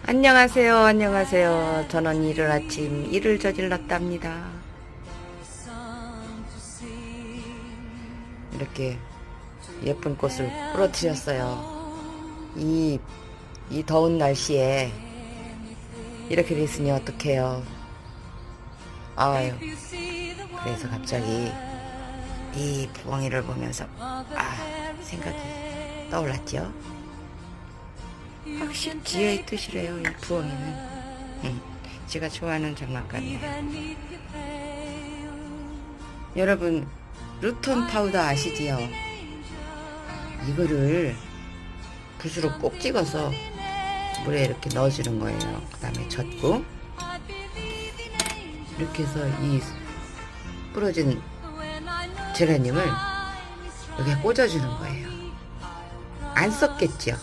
안녕하세요, 안녕하세요. 저는 이른 아침 일을 저질렀답니다. 이렇게 예쁜 꽃을 부러뜨렸어요. 이 더운 날씨에 이렇게 됐으니 어떡해요. 아유, 그래서 갑자기 이 부엉이를 보면서 생각이 떠올랐죠. 확실히 지혜의 뜻이래요, 이 부엉이는. 제가 좋아하는 장난감이에요. 여러분, 루톤 파우더 아시지요? 이거를 붓으로 꼭 찍어서 물에 이렇게 넣어주는 거예요. 그 다음에 젓고 이렇게 해서 이 부러진 제라늄을 여기에 꽂아주는 거예요. 안 썼겠죠?